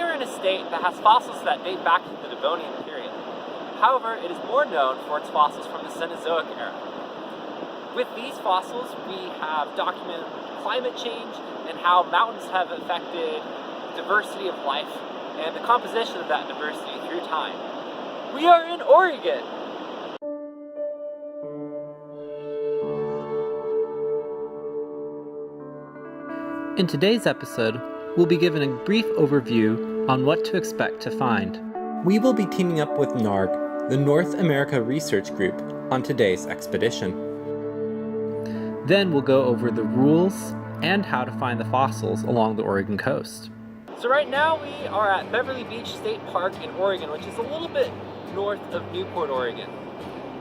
are in a state that has fossils that date back to the Devonian period. However, it is more known for its fossils from the Cenozoic era. With these fossils, we have documented climate change and how mountains have affected diversity of life and the composition of that diversity through time. We are in Oregon! In today's episode, we'll be given a brief overview on what to expect to find. We will be teaming up with NARG, the North America Research Group, on today's expedition. Then we'll go over the rules and how to find the fossils along the Oregon coast. So right now we are at Beverly Beach State Park in Oregon, which is a little bit north of Newport, Oregon.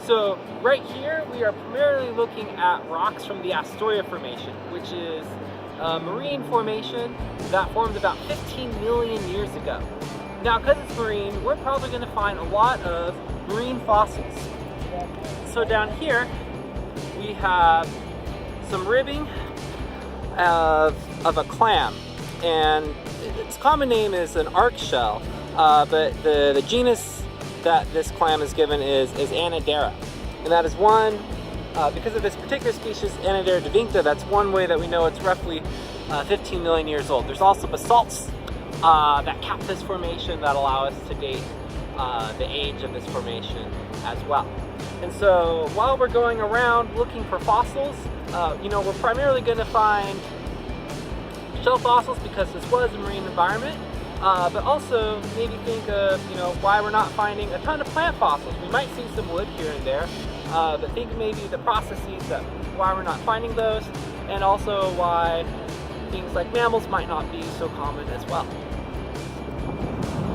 So right here we are primarily looking at rocks from the Astoria Formation, which is a marine formation that formed about 15 million years ago. Now, because it's marine, we're probably going to find a lot of marine fossils. So down here we have some ribbing of a clam, and its common name is an arc shell, but the genus that this clam is given is Anadera, and that is one, because of this particular species, Anadera divincta, that's one way that we know it's roughly 15 million years old. There's also basalts that cap this formation that allow us to date the age of this formation as well. And so while we're going around looking for fossils, we're primarily going to find shell fossils because this was a marine environment, but also maybe think of why we're not finding a ton of plant fossils. We might see some wood here and there, but think maybe the processes that why we're not finding those, and also why things like mammals might not be so common as well.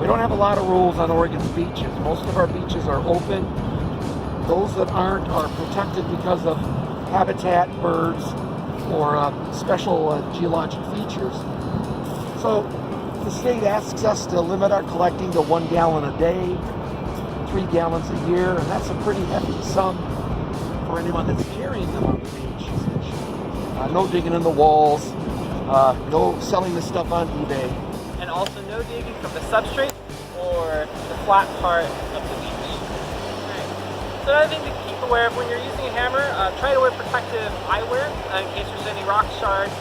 We don't have a lot of rules on Oregon's beaches. Most of our beaches are open. Those that aren't are protected because of habitat, birds, or special geologic features. So the state asks us to limit our collecting to 1 gallon a day, 3 gallons a year, and that's a pretty hefty sum for anyone that's carrying them on the beach. No digging in the walls, no selling this stuff on eBay. And also no digging from the substrate or the flat part of the beach. Right. So another thing to keep aware of when you're using a hammer, try to wear protective eyewear in case there's any rock shards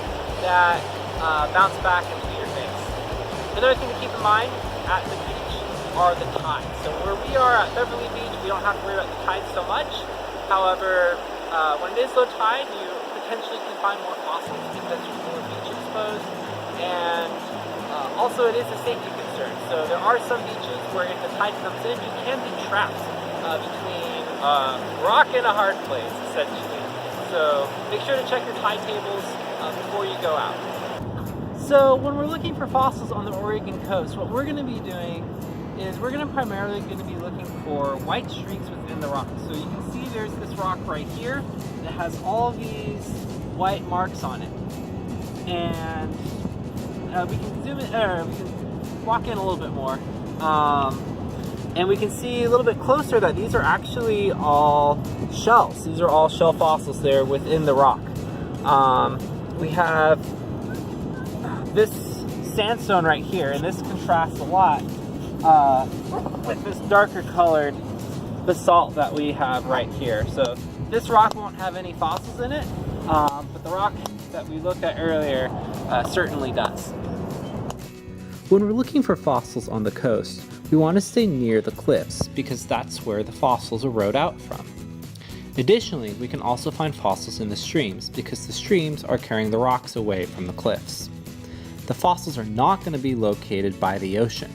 that bounce back into your face. Another thing to keep in mind at the beach are the tides. So where we are at Beverly Beach, we don't have to worry about the tides so much. However, when it is low tide, you potentially can find more fossils because there's more beach exposed, and also it is a safety concern. So there are some beaches where if the tide comes in, you can be trapped between a rock and a hard place, essentially. So make sure to check your tide tables before you go out. So when we're looking for fossils on the Oregon coast, what we're going to be doing is we're primarily going to be looking for white streaks within the rock. So you can see there's this rock right here that has all these white marks on it. And we can zoom in, or we can walk in a little bit more. And we can see a little bit closer that these are actually all shells. These are all shell fossils there within the rock. We have this sandstone right here, and this contrasts a lot with this darker colored basalt that we have right here. So this rock won't have any fossils in it, but the rock that we looked at earlier certainly does. When we're looking for fossils on the coast, we want to stay near the cliffs because that's where the fossils erode out from. Additionally, we can also find fossils in the streams because the streams are carrying the rocks away from the cliffs. The fossils are not going to be located by the ocean.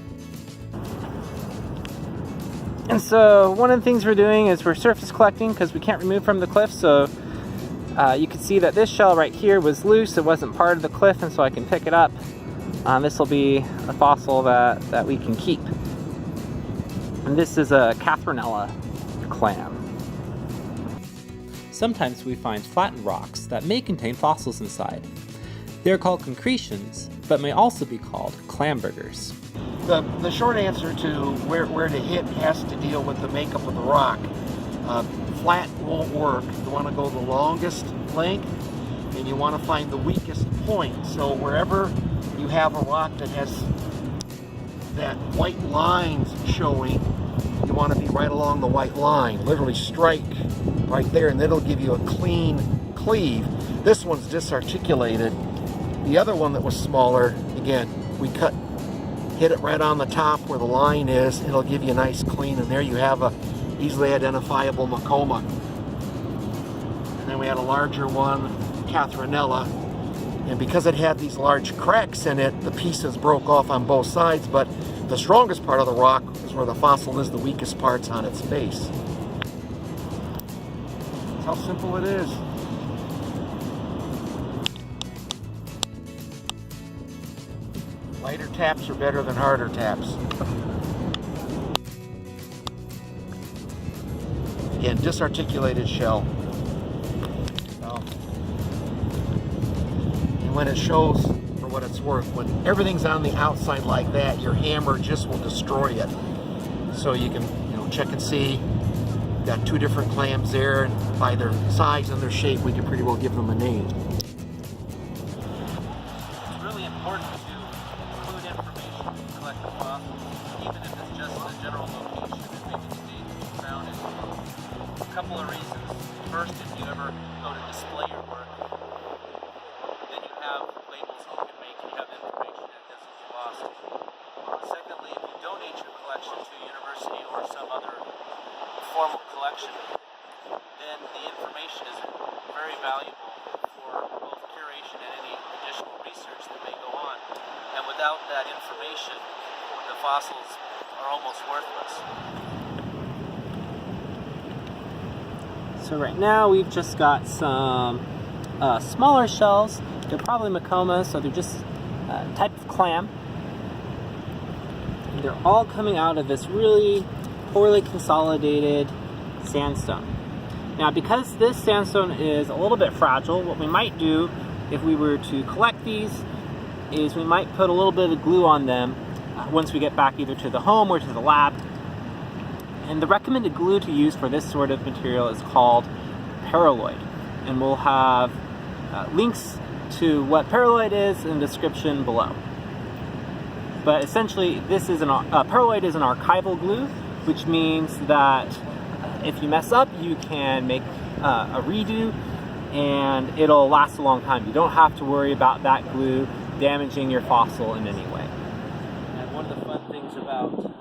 And so one of the things we're doing is we're surface collecting because we can't remove from the cliff. So you can see that this shell right here was loose. It wasn't part of the cliff, and so I can pick it up. This will be a fossil that we can keep. And this is a Catherinella clam. Sometimes we find flattened rocks that may contain fossils inside. They are called concretions, but may also be called clamburgers. The short answer to where to hit has to deal with the makeup of the rock. Flat won't work. You want to go the longest length, and you want to find the weakest point. So wherever you have a rock that has that white line's showing, you want to be right along the white line. Literally strike right there, and it'll give you a clean cleave. This one's disarticulated. The other one that was smaller, again, we hit it right on the top where the line is. It'll give you a nice clean, and there you have a easily identifiable Macoma. And then we had a larger one, Catherinella, and because it had these large cracks in it, the pieces broke off on both sides, but the strongest part of the rock is where the fossil is, the weakest part's on its base. That's how simple it is. Lighter taps are better than harder taps. Again, disarticulated shell. And when it shows for what it's worth, when everything's on the outside like that, your hammer just will destroy it. So you can, check and see. Got two different clams there, and by their size and their shape, we can pretty well give them a name. It's really important to include information when you collect the fossils, even if it's just a general location and maybe the date you found it. A couple of reasons. First, if you ever go to display your work, then you have labels you can make, you have information that this is a fossil. Secondly, if you donate your collection to a university or some other formal collection, then the information is very valuable for both curation and any additional research that may go on. And without that information, the fossils are almost worthless. So right now we've just got some smaller shells. They're probably Macoma, so they're just a type of clam. And they're all coming out of this really poorly consolidated sandstone. Now, because this sandstone is a little bit fragile, what we might do if we were to collect these is we might put a little bit of glue on them once we get back either to the home or to the lab. And the recommended glue to use for this sort of material is called paraloid. And we'll have links to what paraloid is in the description below. But essentially, this is paraloid is an archival glue, which means that if you mess up, you can make a redo, and it'll last a long time. You don't have to worry about that glue damaging your fossil in any way. And one of the fun things about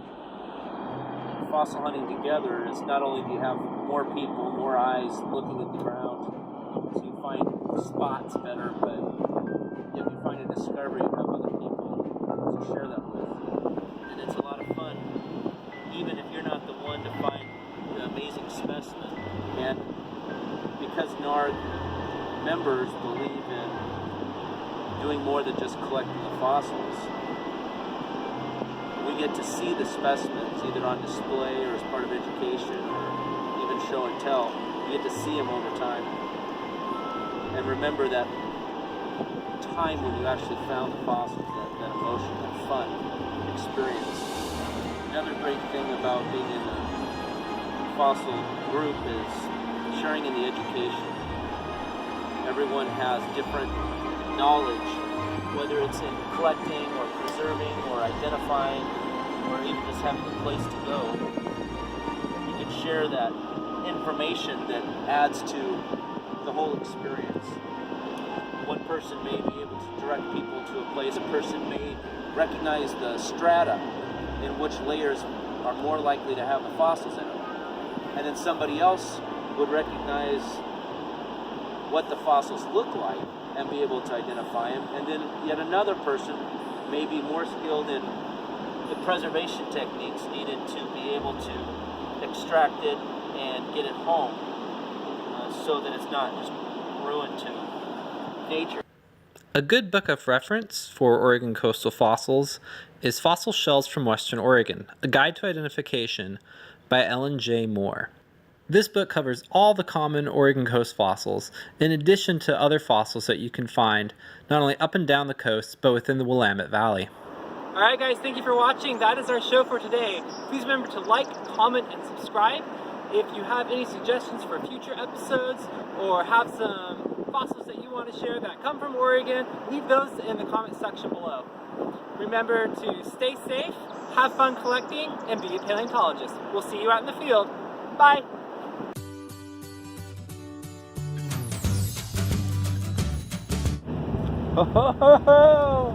fossil hunting together is not only do you have more people, more eyes looking at the ground, so you find spots better, but if you find a discovery, you have other people to share that with. And it's a lot of fun, even if you're not the one to find the amazing specimen. And because NARG members believe in doing more than just collecting the fossils, we get to see the specimens either on display or as part of education or even show and tell. We get to see them over time and remember that time when you actually found the fossils, that emotion, that fun experience. Another great thing about being in a fossil group is sharing in the education. Everyone has different knowledge, whether it's in collecting or preserving or identifying or even just having a place to go. You can share that information that adds to the whole experience. One person may be able to direct people to a place. A person may recognize the strata in which layers are more likely to have the fossils in them. And then somebody else would recognize what the fossils look like and be able to identify them. And then yet another person may be more skilled in the preservation techniques needed to be able to extract it and get it home so that it's not just ruined to nature. A good book of reference for Oregon coastal fossils is Fossil Shells from Western Oregon, A Guide to Identification by Ellen J. Moore. This book covers all the common Oregon coast fossils, in addition to other fossils that you can find not only up and down the coast, but within the Willamette Valley. Alright guys, thank you for watching. That is our show for today. Please remember to like, comment, and subscribe. If you have any suggestions for future episodes or have some fossils that you want to share that come from Oregon, leave those in the comment section below. Remember to stay safe, have fun collecting, and be a paleontologist. We'll see you out in the field. Bye! Ho, ho, ho, ho.